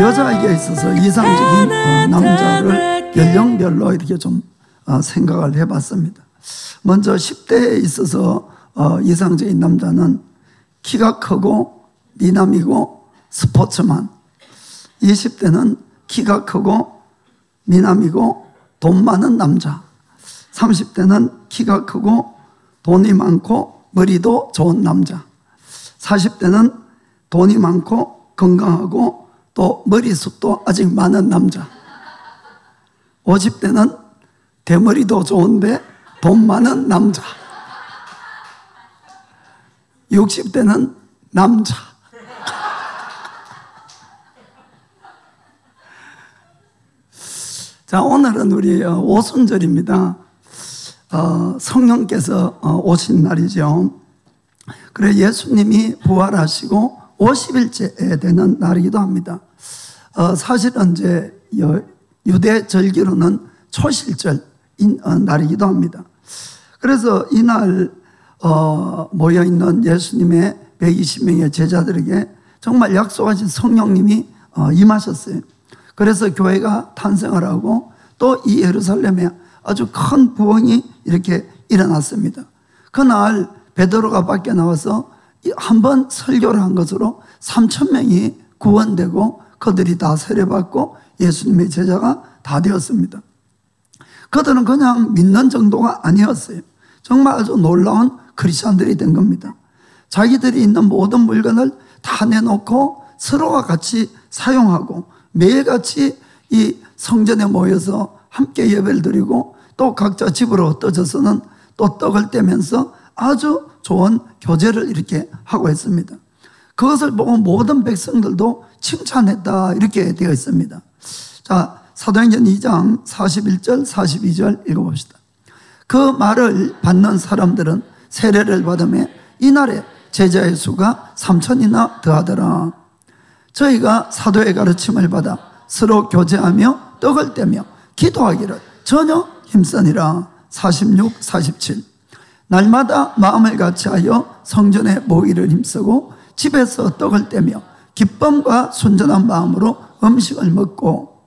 여자에게 있어서 이상적인 남자를 연령별로 이렇게 좀 생각을 해봤습니다. 먼저 10대에 있어서 이상적인 남자는 키가 크고 미남이고 스포츠만, 20대는 키가 크고 미남이고 돈 많은 남자, 30대는 키가 크고 돈이 많고 머리도 좋은 남자, 40대는 돈이 많고 건강하고 또 머리숱도 아직 많은 남자, 50대는 대머리도 좋은데 돈 많은 남자, 60대는 남자. 자, 오늘은 우리 오순절입니다. 성령께서 오신 날이죠. 그래 예수님이 부활하시고 50일째 되는 날이기도 합니다. 사실은 이제 유대 절기로는 초실절인 날이기도 합니다. 그래서 이날 모여있는 예수님의 120명의 제자들에게 정말 약속하신 성령님이 임하셨어요. 그래서 교회가 탄생을 하고 또 이 예루살렘에 아주 큰 부흥이 이렇게 일어났습니다. 그날 베드로가 밖에 나와서 한번 설교를 한 것으로 3,000명이 구원되고 그들이 다 세례받고 예수님의 제자가 다 되었습니다. 그들은 그냥 믿는 정도가 아니었어요. 정말 아주 놀라운 크리스찬들이 된 겁니다. 자기들이 있는 모든 물건을 다 내놓고 서로가 같이 사용하고 매일같이 이 성전에 모여서 함께 예배를 드리고 또 각자 집으로 흩어져서는 또 떡을 떼면서 아주 좋은 교제를 이렇게 하고 있습니다. 그것을 보고 모든 백성들도 칭찬했다 이렇게 되어 있습니다. 자, 사도행전 2장 41절 42절 읽어봅시다. 그 말을 받는 사람들은 세례를 받으며 이날에 제자의 수가 3,000이나 더하더라. 저희가 사도의 가르침을 받아 서로 교제하며 떡을 떼며 기도하기를 전혀 힘쓰니라. 46, 47. 날마다 마음을 같이하여 성전에 모이를 힘쓰고 집에서 떡을 떼며 기쁨과 순전한 마음으로 음식을 먹고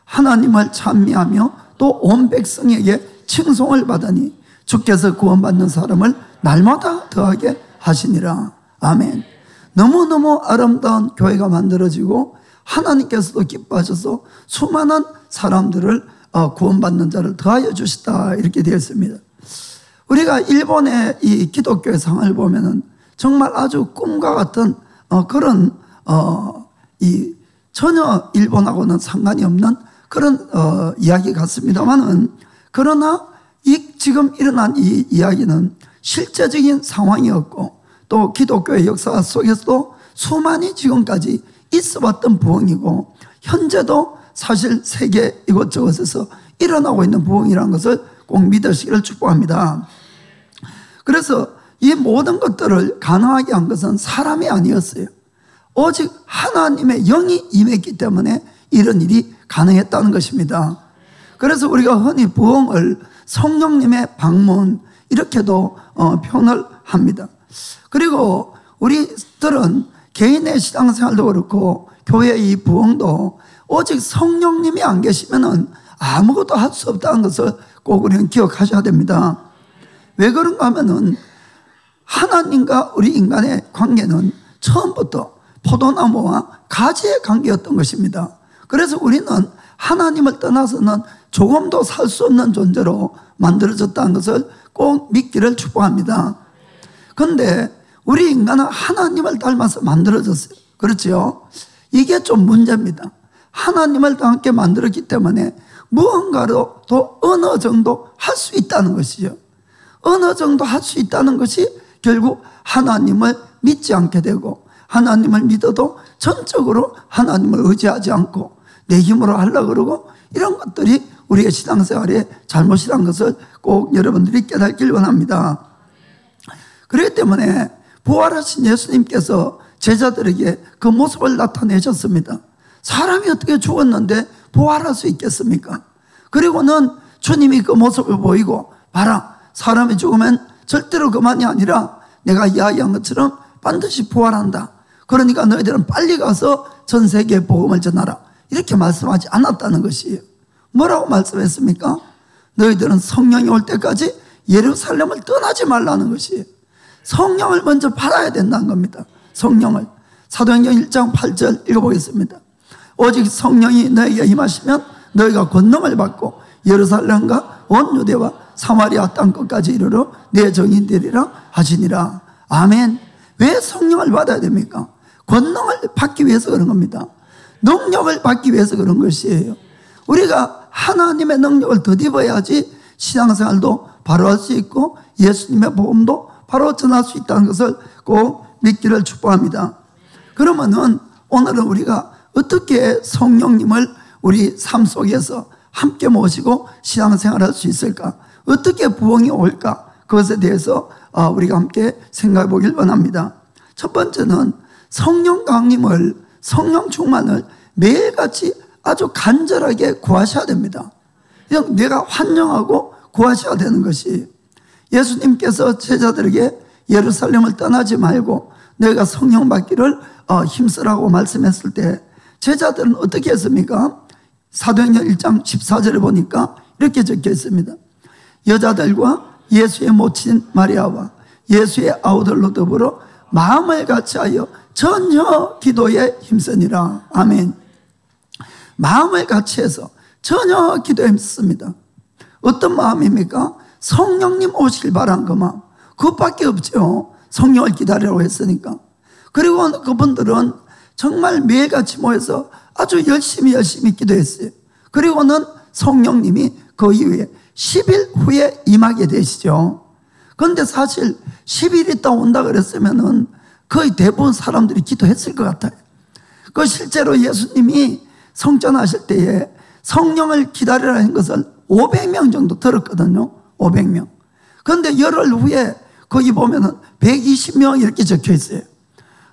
하나님을 찬미하며 또 온 백성에게 칭송을 받으니 주께서 구원받는 사람을 날마다 더하게 하시니라. 아멘. 너무너무 아름다운 교회가 만들어지고 하나님께서도 기뻐하셔서 수많은 사람들을 구원받는 자를 더하여 주시다 이렇게 되어 있습니다. 우리가 일본의 이 기독교의 상을 보면은 정말 아주 꿈과 같은 그런 이 전혀 일본하고는 상관이 없는 그런 이야기 같습니다만은, 그러나 이 지금 일어난 이 이야기는 실제적인 상황이었고 또 기독교의 역사 속에서도 수많이 지금까지 있어왔던 부흥이고 현재도 사실 세계 이곳저곳에서 일어나고 있는 부흥이라는 것을 꼭 믿으시기를 축복합니다. 그래서 이 모든 것들을 가능하게 한 것은 사람이 아니었어요. 오직 하나님의 영이 임했기 때문에 이런 일이 가능했다는 것입니다. 그래서 우리가 흔히 부흥을 성령님의 방문 이렇게도 표현을 합니다. 그리고 우리들은 개인의 신앙생활도 그렇고 교회의 이 부흥도 오직 성령님이 안 계시면은 아무것도 할 수 없다는 것을 꼭 우리는 기억하셔야 됩니다. 왜 그런가 하면은 하나님과 우리 인간의 관계는 처음부터 포도나무와 가지의 관계였던 것입니다. 그래서 우리는 하나님을 떠나서는 조금도 살 수 없는 존재로 만들어졌다는 것을 꼭 믿기를 축복합니다. 그런데 우리 인간은 하나님을 닮아서 만들어졌어요. 그렇죠? 이게 좀 문제입니다. 하나님을 닮게 만들었기 때문에 무언가로 또 어느 정도 할 수 있다는 것이죠. 어느 정도 할 수 있다는 것이 결국 하나님을 믿지 않게 되고, 하나님을 믿어도 전적으로 하나님을 의지하지 않고 내 힘으로 하려고 그러고, 이런 것들이 우리의 신앙생활의 잘못이라는 것을 꼭 여러분들이 깨닫길 원합니다. 그렇기 때문에 부활하신 예수님께서 제자들에게 그 모습을 나타내셨습니다. 사람이 어떻게 죽었는데 부활할 수 있겠습니까? 그리고는 주님이 그 모습을 보이고, 봐라, 사람이 죽으면 절대로 그만이 아니라 내가 이야기한 것처럼 반드시 부활한다. 그러니까 너희들은 빨리 가서 전 세계에 복음을 전하라. 이렇게 말씀하지 않았다는 것이에요. 뭐라고 말씀했습니까? 너희들은 성령이 올 때까지 예루살렘을 떠나지 말라는 것이에요. 성령을 먼저 받아야 된다는 겁니다. 성령을. 사도행전 1장 8절 읽어보겠습니다. 오직 성령이 너에게 임하시면 너희가 권능을 받고 예루살렘과 온 유대와 사마리아 땅끝까지 이르러 내 증인 되리라 하시니라. 아멘. 왜 성령을 받아야 됩니까? 권능을 받기 위해서 그런 겁니다. 능력을 받기 위해서 그런 것이에요. 우리가 하나님의 능력을 덧입어야지 신앙생활도 바로 할 수 있고 예수님의 복음도 바로 전할 수 있다는 것을 꼭 믿기를 축복합니다. 그러면은 오늘은 우리가 어떻게 성령님을 우리 삶 속에서 함께 모시고 신앙생활을 할 수 있을까? 어떻게 부흥이 올까? 그것에 대해서 우리가 함께 생각해 보길 원합니다. 첫 번째는 성령 강림을, 성령 충만을 매일같이 아주 간절하게 구하셔야 됩니다. 그냥 내가 환영하고 구하셔야 되는 것이, 예수님께서 제자들에게 예루살렘을 떠나지 말고 너희가 성령 받기를 힘쓰라고 말씀했을 때 제자들은 어떻게 했습니까? 사도행전 1장 14절에 보니까 이렇게 적혀 있습니다. 여자들과 예수의 모친 마리아와 예수의 아우들로 더불어 마음을 같이하여 전혀 기도에 힘쓰니라. 아멘. 마음을 같이해서 전혀 기도에 힘씁니다. 어떤 마음입니까? 성령님 오실 바란 그 마음. 그것밖에 없죠. 성령을 기다리라고 했으니까. 그리고 그분들은 정말 매일같이 모여서 아주 열심히 기도했어요. 그리고는 성령님이 그 이후에 10일 후에 임하게 되시죠. 그런데 사실 10일 있다 온다 그랬으면은 거의 대부분 사람들이 기도했을 것 같아요. 그 실제로 예수님이 성전하실 때에 성령을 기다리라는 것을 500명 정도 들었거든요. 500명. 그런데 열흘 후에 거기 보면은 120명 이렇게 적혀 있어요.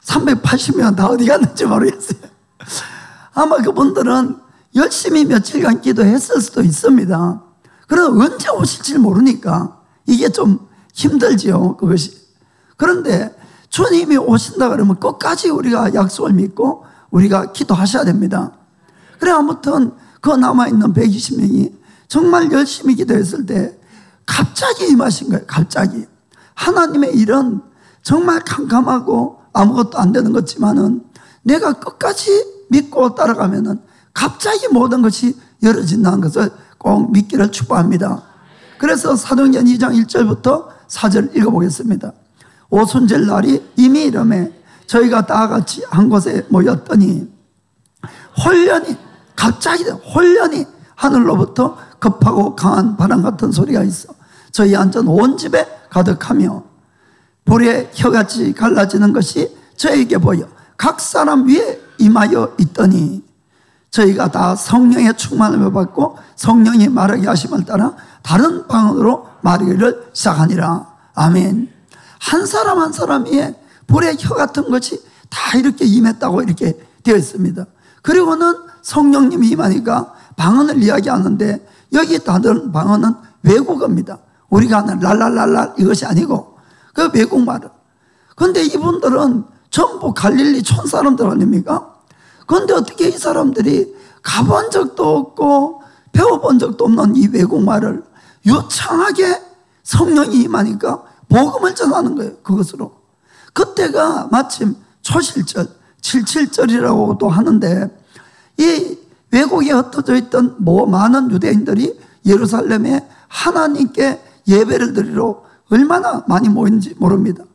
380명 다 어디 갔는지 모르겠어요. 아마 그분들은 열심히 며칠간 기도했을 수도 있습니다. 그러나 언제 오실지 모르니까 이게 좀 힘들지요, 그것이. 그런데 주님이 오신다 그러면 끝까지 우리가 약속을 믿고 우리가 기도하셔야 됩니다. 그래 아무튼 그 남아있는 120명이 정말 열심히 기도했을 때 갑자기 임하신 거예요. 갑자기. 하나님의 일은 정말 캄캄하고 아무것도 안 되는 것지만은 내가 끝까지 믿고 따라가면은 갑자기 모든 것이 열어진다는 것을 꼭 믿기를 축복합니다. 그래서 사도행전 2장 1절부터 4절 읽어보겠습니다. 오순절 날이 이미 이름에 저희가 다 같이 한 곳에 모였더니 홀련히, 갑자기 홀련히 하늘로부터 급하고 강한 바람 같은 소리가 있어 저희 앉은 온 집에 가득하며 불의 혀같이 갈라지는 것이 저에게 보여 각 사람 위에 임하여 있더니 저희가 다 성령의 충만을 받고 성령이 말하게 하심을 따라 다른 방언으로 말하기를 시작하니라. 아멘. 한 사람 한 사람 위에 불의 혀 같은 것이 다 이렇게 임했다고 이렇게 되어 있습니다. 그리고는 성령님이 임하니까 방언을 이야기하는데 여기 다른 방언은 외국어입니다. 우리가 하는 랄랄랄랄 이것이 아니고 그 외국말은. 그런데 이분들은 전부 갈릴리 촌 사람들 아닙니까? 그런데 어떻게 이 사람들이 가본 적도 없고 배워본 적도 없는 이 외국말을 유창하게 성령이 임하니까 복음을 전하는 거예요. 그것으로. 그때가 마침 초실절, 77절이라고도 하는데 이 외국에 흩어져 있던 많은 유대인들이 예루살렘에 하나님께 예배를 드리러 얼마나 많이 모인지 모릅니다.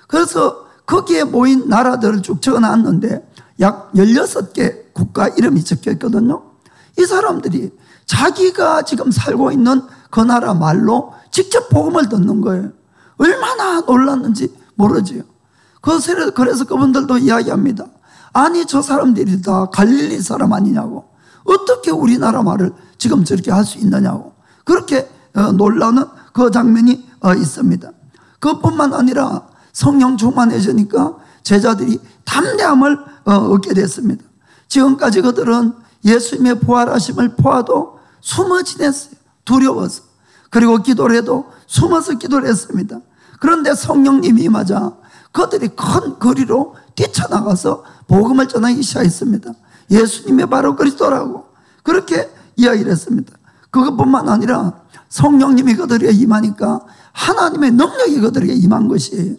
그래서 거기에 모인 나라들을 쭉 적어놨는데 약 16개 국가 이름이 적혀 있거든요. 이 사람들이 자기가 지금 살고 있는 그 나라 말로 직접 복음을 듣는 거예요. 얼마나 놀랐는지 모르지요. 그래서 그분들도 이야기합니다. 아니 저 사람들이 다 갈릴리 사람 아니냐고. 어떻게 우리나라 말을 지금 저렇게 할 수 있느냐고. 그렇게 놀라는 그 장면이 있습니다. 그것뿐만 아니라 성령 충만해지니까 제자들이 담대함을 얻게 됐습니다. 지금까지 그들은 예수님의 부활하심을 보아도 숨어 지냈어요. 두려워서. 그리고 기도를 해도 숨어서 기도를 했습니다. 그런데 성령님이 임하자 그들이 큰 거리로 뛰쳐나가서 복음을 전하기 시작했습니다. 예수님이 바로 그리스도라고 그렇게 이야기를 했습니다. 그것뿐만 아니라 성령님이 그들에게 임하니까 하나님의 능력이 그들에게 임한 것이에요.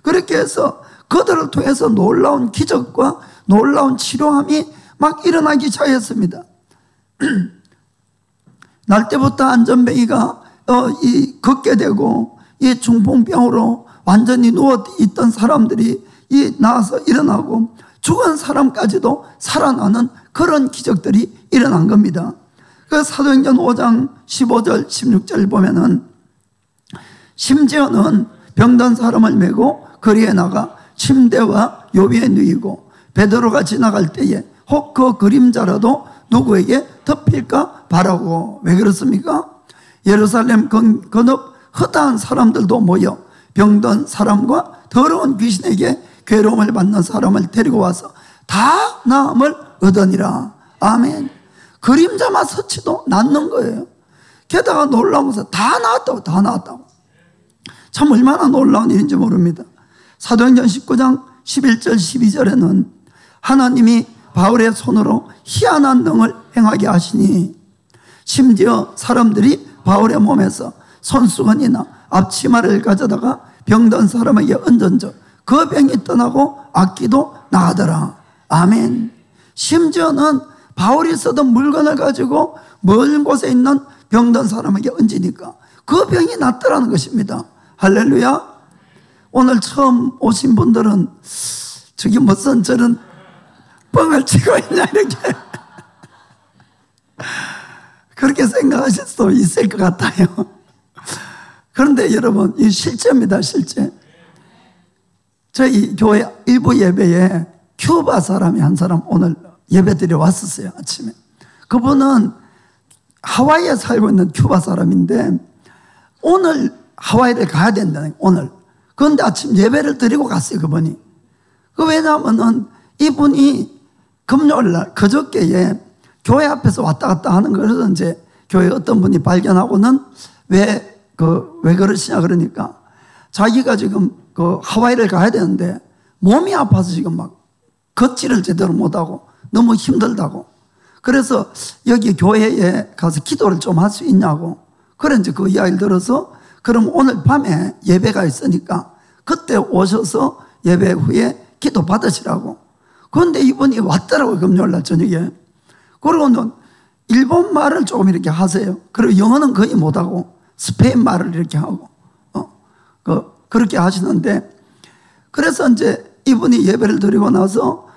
그렇게 해서 그들을 통해서 놀라운 기적과 놀라운 치료함이 막 일어나기 시작했습니다. 날 때부터 안전뱅이가 걷게 되고 이 중풍병으로 완전히 누워있던 사람들이 나와서 일어나고 죽은 사람까지도 살아나는 그런 기적들이 일어난 겁니다. 그 사도행전 5장 15절 16절 보면은 심지어는 병든 사람을 메고 거리에 나가 침대와 요비에 누이고 베드로가 지나갈 때에 혹 그 그림자라도 누구에게 덮일까 바라고. 왜 그렇습니까? 예루살렘 건업 허다한 사람들도 모여 병든 사람과 더러운 귀신에게 괴로움을 받는 사람을 데리고 와서 다 나음을 얻으니라. 아멘. 그림자만 서치도 낫는 거예요. 게다가 놀라운 것은 다 나았다고. 참 얼마나 놀라운 일인지 모릅니다. 사도행전 19장 11절 12절에는 하나님이 바울의 손으로 희한한 능을 행하게 하시니 심지어 사람들이 바울의 몸에서 손수건이나 앞치마를 가져다가 병든 사람에게 얹은즉 그 병이 떠나고 악기도 나가더라. 아멘. 심지어는 바울이 쓰던 물건을 가지고 먼 곳에 있는 병든 사람에게 얹으니까 그 병이 낫더라는 것입니다. 할렐루야. 오늘 처음 오신 분들은 저기 무슨 저런 뻥을 치고 있냐 이렇게 그렇게 생각하실 수도 있을 것 같아요. 그런데 여러분, 이 실제입니다. 실제. 저희 교회 일부 예배에 큐바 사람이 한 사람 오늘 예배드려 왔었어요. 아침에. 그분은 하와이에 살고 있는 큐바 사람인데 오늘 하와이를 가야 된다는 거예요. 오늘. 그런데 아침 예배를 드리고 갔어요. 그분이. 왜냐하면 이분이 금요일날 그저께에 교회 앞에서 왔다 갔다 하는 거를 이제 교회 어떤 분이 발견하고는 왜 그러시냐 그러니까 자기가 지금 그 하와이를 가야 되는데 몸이 아파서 지금 막 걷지를 제대로 못하고 너무 힘들다고. 그래서 여기 교회에 가서 기도를 좀 할 수 있냐고. 그래 이제 그 이야기를 들어서 그럼 오늘 밤에 예배가 있으니까 그때 오셔서 예배 후에 기도 받으시라고. 그런데 이분이 왔더라고요. 금요일날 저녁에. 그리고는 일본 말을 조금 이렇게 하세요. 그리고 영어는 거의 못하고 스페인 말을 이렇게 하고 그렇게 하시는데, 그래서 이제 이분이 예배를 드리고 나서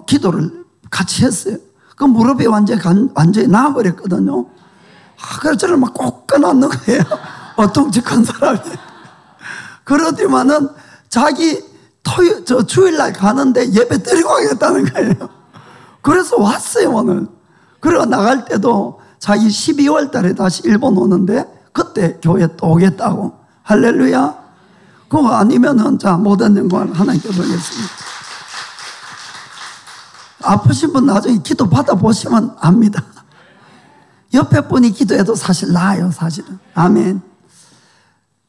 기도를 같이 했어요. 그 무릎이 완전히 나아버렸거든요. 그래서 저를 막 꼭 끊어놓는 거예요. 어통직한 사람이. 그러더니만은 자기 주일날 가는데 예배 드리고 가겠다는 거예요. 그래서 왔어요, 오늘. 그리고 나갈 때도 자기 12월 달에 다시 일본 오는데 그때 교회 또 오겠다고. 할렐루야. 그거 아니면은 자, 모든 영광을 하나님께 돌리겠습니다. 아프신 분 나중에 기도 받아보시면 압니다. 옆에 분이 기도해도 사실 나아요, 사실은. 아멘.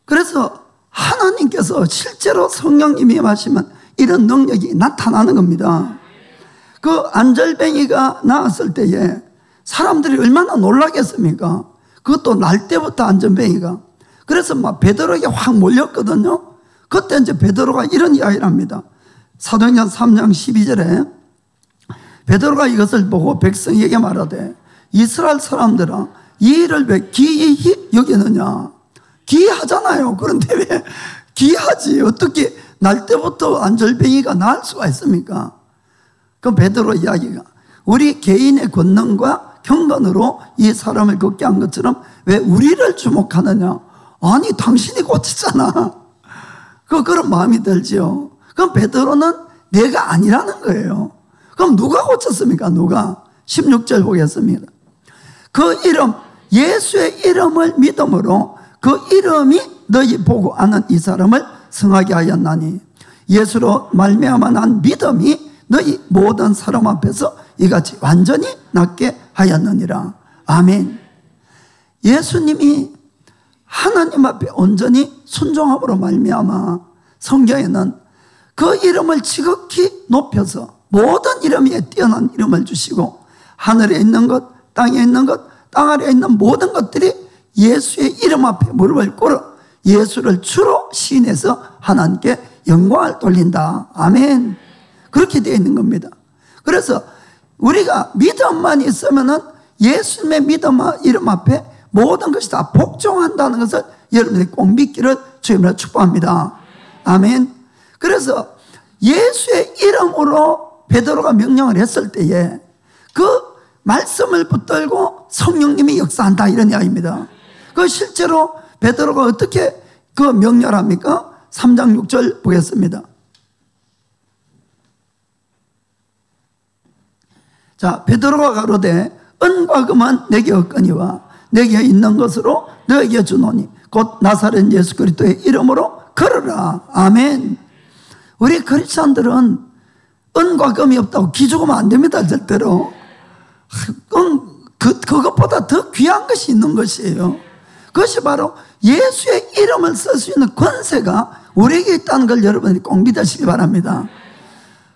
그래서 하나님께서 실제로 성령님이 임하시면 이런 능력이 나타나는 겁니다. 그 안절뱅이가 나왔을 때에 사람들이 얼마나 놀라겠습니까? 그것도 날 때부터 안절뱅이가. 그래서 막 베드로에게 확 몰렸거든요. 그때 이제 베드로가 이런 이야기를 합니다. 사도행전 3장 12절에 베드로가 이것을 보고 백성에게 말하되 이스라엘 사람들아 이 일을 왜 기이히 여기느냐. 기이하잖아요. 그런데 왜 기이하지? 어떻게 날 때부터 안절뱅이가 나을 수가 있습니까? 그 베드로 이야기가 우리 개인의 권능과 경건으로 이 사람을 걷게 한 것처럼 왜 우리를 주목하느냐. 아니 당신이 고치잖아. 그런 마음이 들지요. 그럼 베드로는 내가 아니라는 거예요. 그럼 누가 고쳤습니까? 누가? 16절 보겠습니다. 그 이름 예수의 이름을 믿음으로 그 이름이 너희 보고 아는 이 사람을 성하게 하였나니 예수로 말미암아 난 믿음이 너희 모든 사람 앞에서 이같이 완전히 낫게 하였느니라. 아멘. 예수님이 하나님 앞에 온전히 순종함으로 말미암아 성경에는 그 이름을 지극히 높여서 모든 이름 위에 뛰어난 이름을 주시고 하늘에 있는 것, 땅에 있는 것, 땅 아래에 있는 모든 것들이 예수의 이름 앞에 무릎을 꿇어 예수를 주로 시인해서 하나님께 영광을 돌린다. 아멘. 그렇게 되어 있는 겁니다. 그래서 우리가 믿음만 있으면은 예수님의 이름 앞에 모든 것이 다 복종한다는 것을 여러분들이 꼭 믿기를 주님으로 축복합니다. 아멘. 그래서 예수의 이름으로 베드로가 명령을 했을 때에 그 말씀을 붙들고 성령님이 역사한다 이런 이야기입니다. 그 실제로 베드로가 어떻게 그 명령을 합니까? 3장 6절 보겠습니다. 자, 베드로가 가로되 은과 금은 내게 없거니와 내게 있는 것으로 너에게 주노니 곧 나사렛 예수 그리스도의 이름으로 걸어라. 아멘. 우리 크리스천들은 은과 금이 없다고 기죽으면 안 됩니다. 절대로. 그것보다 더 귀한 것이 있는 것이에요. 그것이 바로 예수의 이름을 쓸 수 있는 권세가 우리에게 있다는 걸 여러분이 꼭 믿으시기 바랍니다.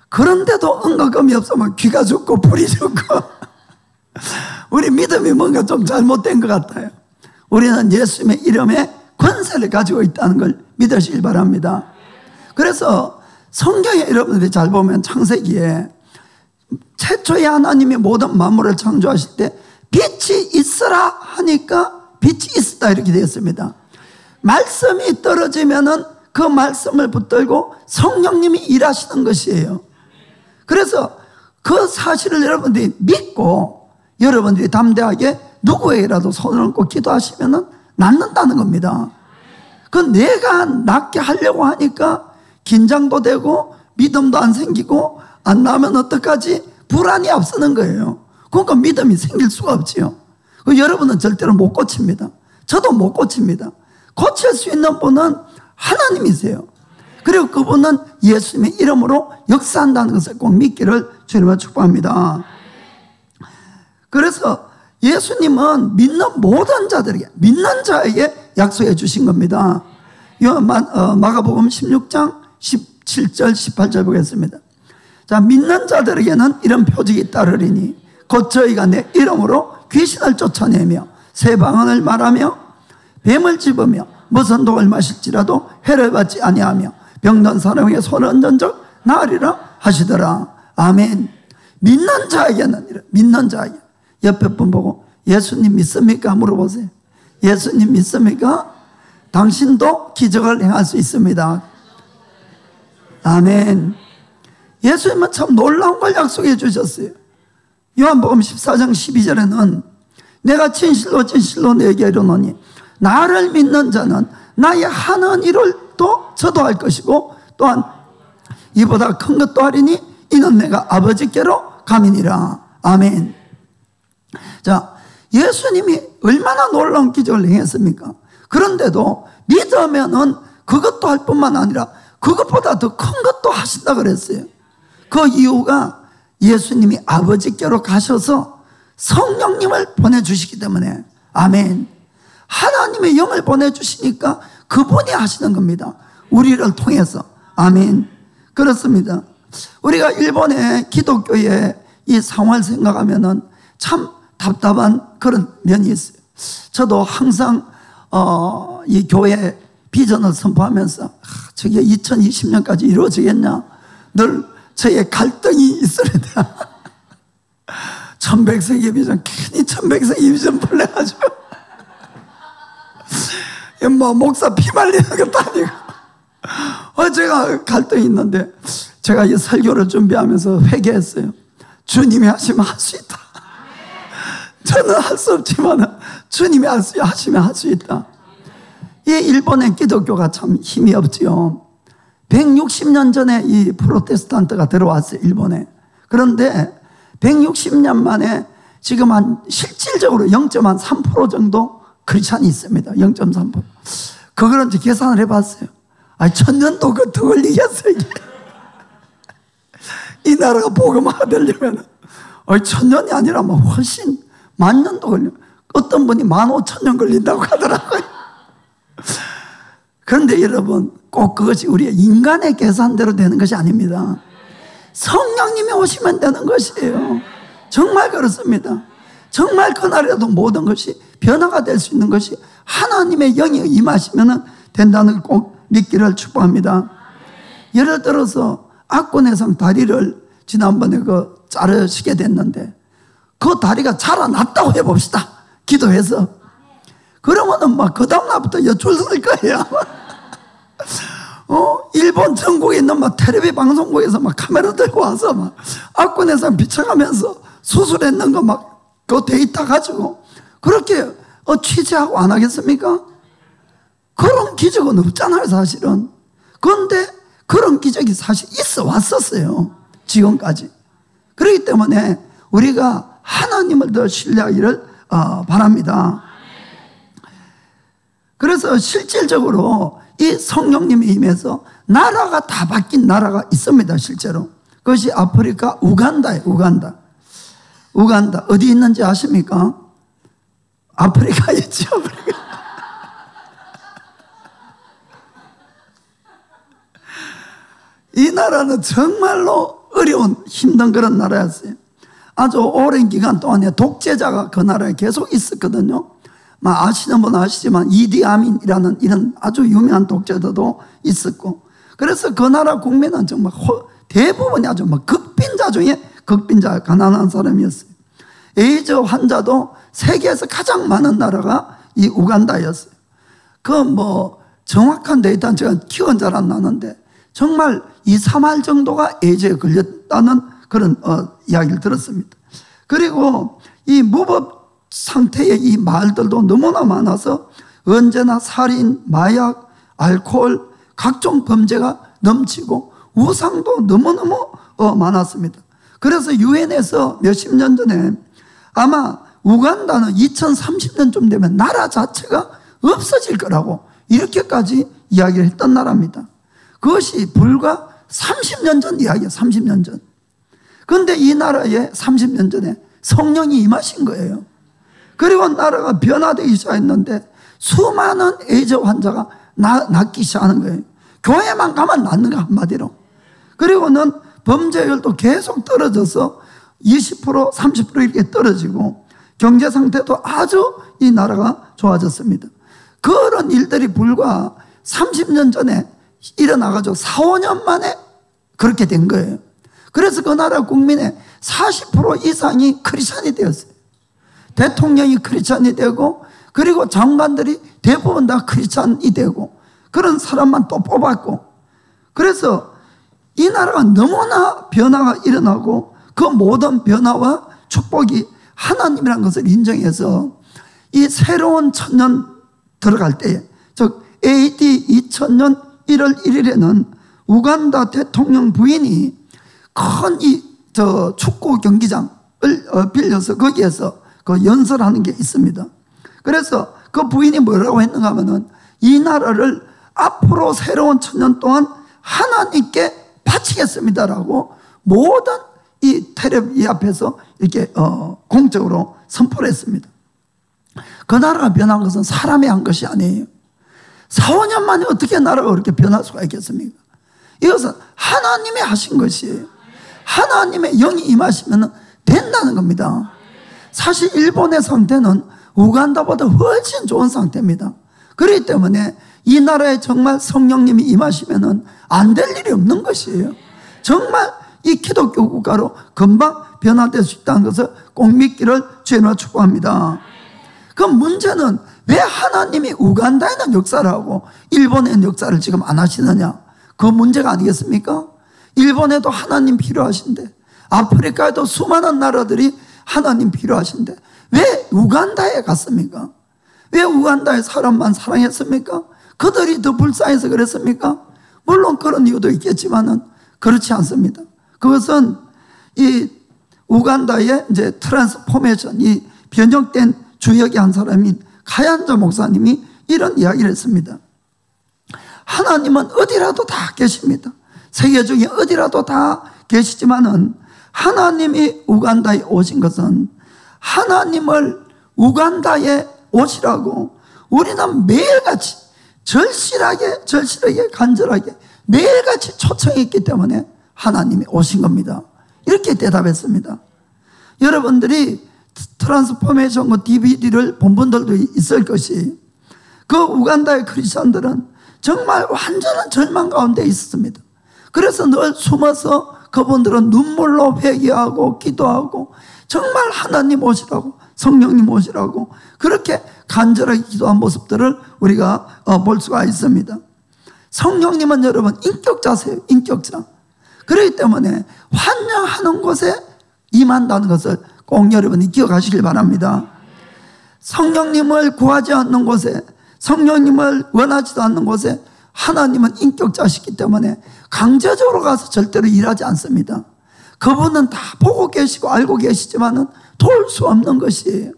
그런데도 은과 금이 없으면 귀가 죽고 불이 죽고 우리 믿음이 뭔가 좀 잘못된 것 같아요. 우리는 예수님의 이름에 권세를 가지고 있다는 걸 믿으시기 바랍니다. 그래서 성경에 여러분들이 잘 보면 창세기에 최초에 하나님이 모든 만물을 창조하실 때 빛이 있으라 하니까 빛이 있었다 이렇게 되어 있습니다. 말씀이 떨어지면은 그 말씀을 붙들고 성령님이 일하시는 것이에요. 그래서 그 사실을 여러분들이 믿고 여러분들이 담대하게 누구에게라도 손을 얹고 기도하시면은 낫는다는 겁니다. 그 내가 낫게 하려고 하니까 긴장도 되고 믿음도 안 생기고 안 나면 어떡하지? 불안이 앞서는 거예요. 그러니까 믿음이 생길 수가 없지요. 여러분은 절대로 못 고칩니다. 저도 못 고칩니다. 고칠 수 있는 분은 하나님이세요. 그리고 그분은 예수님의 이름으로 역사한다는 것을 꼭 믿기를 주님으로 축복합니다. 그래서 예수님은 믿는 모든 자들에게, 믿는 자에게 약속해 주신 겁니다. 마가복음 16장 17절 18절 보겠습니다. 자, 믿는 자들에게는 이런 표적이 따르리니 곧 저희가 내 이름으로 귀신을 쫓아내며 새 방언을 말하며 뱀을 집으며 무슨 독을 마실지라도 해를 받지 아니하며 병든 사람에게 손을 얹은 적 나으리라 하시더라. 아멘. 믿는 자에게는 이래. 믿는 자에게 옆에 분 보고 예수님 믿습니까? 물어보세요. 예수님 믿습니까? 당신도 기적을 행할 수 있습니다. 아멘. 예수님은 참 놀라운 걸 약속해 주셨어요. 요한복음 14장 12절에는 내가 진실로 진실로 너에게 이르노니 나를 믿는 자는 나의 하는 일을 또 저도 할 것이고 또한 이보다 큰 것도 하리니 이는 내가 아버지께로 감이니라. 아멘. 자, 예수님이 얼마나 놀라운 기적을 행했습니까? 그런데도 믿으면은 그것도 할 뿐만 아니라 그것보다 더 큰 것도 하신다 그랬어요. 그 이유가 예수님이 아버지께로 가셔서 성령님을 보내주시기 때문에. 아멘. 하나님의 영을 보내주시니까 그분이 하시는 겁니다. 우리를 통해서. 아멘. 그렇습니다. 우리가 일본의 기독교의 이 상황을 생각하면은 참 답답한 그런 면이 있어요. 저도 항상 이 교회 비전을 선포하면서 저게 2020년까지 이루어지겠냐? 늘 저의 갈등이 있으리다. 1100세기 비전, 괜히 1100세기 비전 불러가지고 뭐 목사 피 말리는 것도 아니고 제가 갈등이 있는데 제가 이 설교를 준비하면서 회개했어요. 주님이 하시면 할 수 있다. 저는 할 수 없지만 주님이 하시면 할 수 있다. 이 일본의 기독교가 참 힘이 없지요. 160년 전에 이 프로테스탄트가 들어왔어요, 일본에. 그런데 160년 만에 지금 한 실질적으로 0.3% 정도 크리스찬이 있습니다. 0.3%. 그거를 이제 계산을 해봤어요. 아니, 1000년도 그 더 걸리겠어, 이게. 이 나라가 복음화가 되려면, 1000년이 아니라 뭐 훨씬, 10,000년도 걸려. 어떤 분이 15,000년 걸린다고 하더라고요. 그런데 여러분, 꼭 그것이 우리의 인간의 계산대로 되는 것이 아닙니다. 성령님이 오시면 되는 것이에요. 정말 그렇습니다. 정말 그날에도 모든 것이 변화가 될 수 있는 것이 하나님의 영이 임하시면 된다는 걸 꼭 믿기를 축복합니다. 예를 들어서 악군의상 다리를 지난번에 자르시게 됐는데 그 다리가 자라났다고 해봅시다. 기도해서. 그러면은 막 그 다음날부터 줄 설 거예요. 일본 전국에 있는 막 텔레비 방송국에서 막 카메라 들고 와서 막 악군의상 비춰가면서 수술했는 거 막 그 데이터 가지고 그렇게 취재하고 안 하겠습니까? 그런 기적은 없잖아요, 사실은. 그런데 그런 기적이 사실 있어 왔었어요, 지금까지. 그렇기 때문에 우리가 하나님을 더 신뢰하기를 바랍니다. 그래서 실질적으로 이 성령님이 임해서 나라가 다 바뀐 나라가 있습니다, 실제로. 그것이 아프리카 우간다예요, 우간다. 우간다. 어디 있는지 아십니까? 아프리카에 있죠, 아프리카. 이 나라는 정말로 어려운, 힘든 그런 나라였어요. 아주 오랜 기간 동안에 독재자가 그 나라에 계속 있었거든요. 아시는 분은 아시지만 이디아민이라는 이런 아주 유명한 독재자도 있었고, 그래서 그 나라 국민은 정말 대부분이 아주 극빈자 중에 극빈자, 가난한 사람이었어요. 에이즈 환자도 세계에서 가장 많은 나라가 이 우간다였어요. 정확한 데이터는 제가 기억은 잘 안 나는데 정말 2, 3할 정도가 에이즈에 걸렸다는 그런 이야기를 들었습니다. 그리고 이 무법 상태의 이 마을들도 너무나 많아서 언제나 살인, 마약, 알코올, 각종 범죄가 넘치고 우상도 너무너무 많았습니다. 그래서 유엔에서 몇십 년 전에 아마 우간다는 2030년쯤 되면 나라 자체가 없어질 거라고 이렇게까지 이야기를 했던 나라입니다. 그것이 불과 30년 전 이야기예요, 30년 전. 그런데 이 나라에 30년 전에 성령이 임하신 거예요. 그리고 나라가 변화되기 시작했는데 수많은 에이즈 환자가 낫기 시작하는 거예요. 교회만 가면 낫는 거, 한마디로. 그리고는 범죄율도 계속 떨어져서 20%, 30% 이렇게 떨어지고 경제 상태도 아주 이 나라가 좋아졌습니다. 그런 일들이 불과 30년 전에 일어나가지고 4, 5년 만에 그렇게 된 거예요. 그래서 그 나라 국민의 40% 이상이 크리스찬이 되었어요. 대통령이 크리스찬이 되고, 그리고 장관들이 대부분 다 크리스찬이 되고, 그런 사람만 또 뽑았고, 그래서 이 나라가 너무나 변화가 일어나고 그 모든 변화와 축복이 하나님이라는 것을 인정해서 이 새로운 천년 들어갈 때에, 즉 AD 2000년 1월 1일에는 우간다 대통령 부인이 큰 축구 경기장을 빌려서 거기에서 연설하는 게 있습니다. 그래서 그 부인이 뭐라고 했는가 하면은 이 나라를 앞으로 새로운 천년 동안 하나님께 바치겠습니다라고 모든 이 텔레비 앞에서 이렇게 공적으로 선포를 했습니다. 그 나라가 변한 것은 사람이 한 것이 아니에요. 4, 5년 만에 어떻게 나라가 그렇게 변할 수가 있겠습니까? 이것은 하나님이 하신 것이에요. 하나님의 영이 임하시면 된다는 겁니다. 사실 일본의 상태는 우간다보다 훨씬 좋은 상태입니다. 그렇기 때문에 이 나라에 정말 성령님이 임하시면 안 될 일이 없는 것이에요. 정말 이 기독교 국가로 금방 변화될 수 있다는 것을 꼭 믿기를 주님으로 축복합니다. 그럼 문제는 왜 하나님이 우간다에는 역사를 하고 일본에는 역사를 지금 안 하시느냐? 그 문제가 아니겠습니까? 일본에도 하나님 필요하신데, 아프리카에도 수많은 나라들이 하나님 필요하신데 왜 우간다에 갔습니까? 왜 우간다의 사람만 사랑했습니까? 그들이 더 불쌍해서 그랬습니까? 물론 그런 이유도 있겠지만은 그렇지 않습니다. 그것은 이 우간다의 이제 트랜스포메이션, 이 변형된 주역의 한 사람인 카얀자 목사님이 이런 이야기를 했습니다. 하나님은 어디라도 다 계십니다. 세계 중에 어디라도 다 계시지만은 하나님이 우간다에 오신 것은 하나님을 우간다에 오시라고 우리는 매일같이 절실하게 간절하게 매일같이 초청했기 때문에 하나님이 오신 겁니다. 이렇게 대답했습니다. 여러분들이 트랜스포메이션 DVD를 본 분들도 있을 것이, 그 우간다의 크리스천들은 정말 완전한 절망 가운데 있었습니다. 그래서 늘 숨어서 그분들은 눈물로 회개하고 기도하고 정말 하나님 오시라고, 성령님 오시라고 그렇게 간절하게 기도한 모습들을 우리가 볼 수가 있습니다. 성령님은 여러분 인격자세요. 인격자. 그렇기 때문에 환영하는 곳에 임한다는 것을 꼭 여러분이 기억하시길 바랍니다. 성령님을 구하지 않는 곳에, 성령님을 원하지도 않는 곳에 하나님은 인격자시기 때문에 강제적으로 가서 절대로 일하지 않습니다. 그분은 다 보고 계시고 알고 계시지만은 도울 수 없는 것이에요.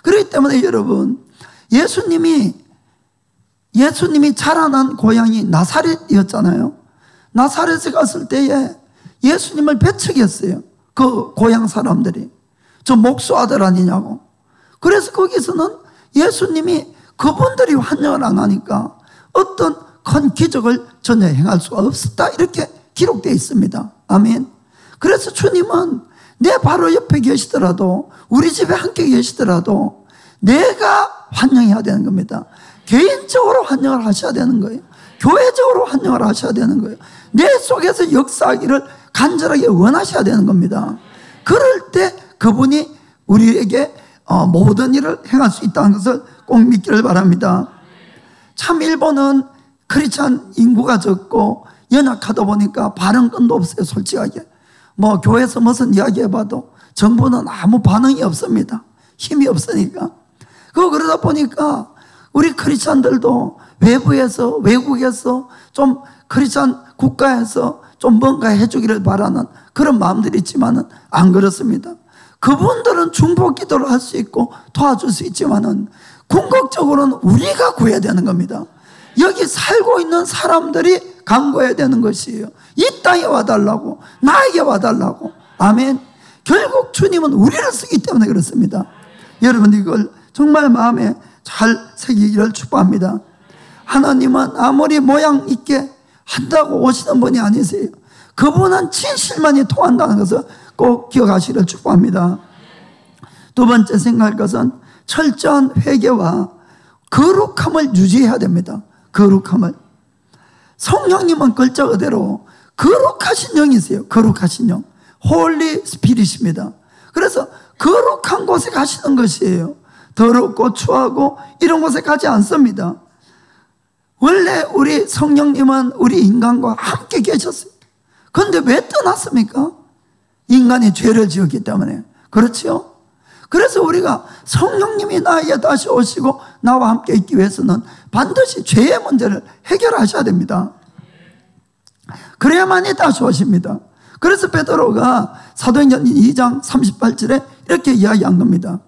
그렇기 때문에 여러분, 예수님이 자라난 고향이 나사렛이었잖아요. 나사렛에 갔을 때에 예수님을 배척했어요. 그 고향 사람들이. 저 목수 아들 아니냐고. 그래서 거기서는 예수님이 그분들이 환영을 안 하니까 어떤 큰 기적을 전혀 행할 수가 없었다, 이렇게 기록되어 있습니다. 아멘. 그래서 주님은 내 바로 옆에 계시더라도, 우리 집에 함께 계시더라도 내가 환영해야 되는 겁니다. 개인적으로 환영을 하셔야 되는 거예요. 교회적으로 환영을 하셔야 되는 거예요. 내 속에서 역사하기를 간절하게 원하셔야 되는 겁니다. 그럴 때 그분이 우리에게 모든 일을 행할 수 있다는 것을 꼭 믿기를 바랍니다. 참 일본은 크리스찬 인구가 적고 연약하다 보니까 발언권도 없어요. 솔직하게 뭐 교회에서 무슨 이야기 해봐도 정부는 아무 반응이 없습니다. 힘이 없으니까. 그러다 보니까 우리 크리스찬들도 외국에서 좀 크리스찬 국가에서 좀 뭔가 해주기를 바라는 그런 마음들이 있지만은 안 그렇습니다. 그분들은 중보 기도를 할 수 있고 도와줄 수 있지만은 궁극적으로는 우리가 구해야 되는 겁니다. 여기 살고 있는 사람들이 간구해야 되는 것이에요. 이 땅에 와달라고, 나에게 와달라고. 아멘. 결국 주님은 우리를 쓰기 때문에 그렇습니다. 여러분, 이걸 정말 마음에 잘 새기기를 축복합니다. 하나님은 아무리 모양 있게 한다고 오시는 분이 아니세요. 그분은 진실만이 통한다는 것을 꼭 기억하시기를 축복합니다. 두 번째 생각할 것은 철저한 회개와 거룩함을 유지해야 됩니다. 거룩함을. 성령님은 글자 그대로 거룩하신 영이세요. 거룩하신 영. 홀리 스피릿입니다. 그래서 거룩한 곳에 가시는 것이에요. 더럽고 추하고 이런 곳에 가지 않습니다. 원래 우리 성령님은 우리 인간과 함께 계셨어요. 그런데 왜 떠났습니까? 인간이 죄를 지었기 때문에. 그렇죠? 그래서 우리가 성령님이 나에게 다시 오시고 나와 함께 있기 위해서는 반드시 죄의 문제를 해결하셔야 됩니다. 그래야만이 다시 오십니다. 그래서 베드로가 사도행전 2장 38절에 이렇게 이야기한 겁니다.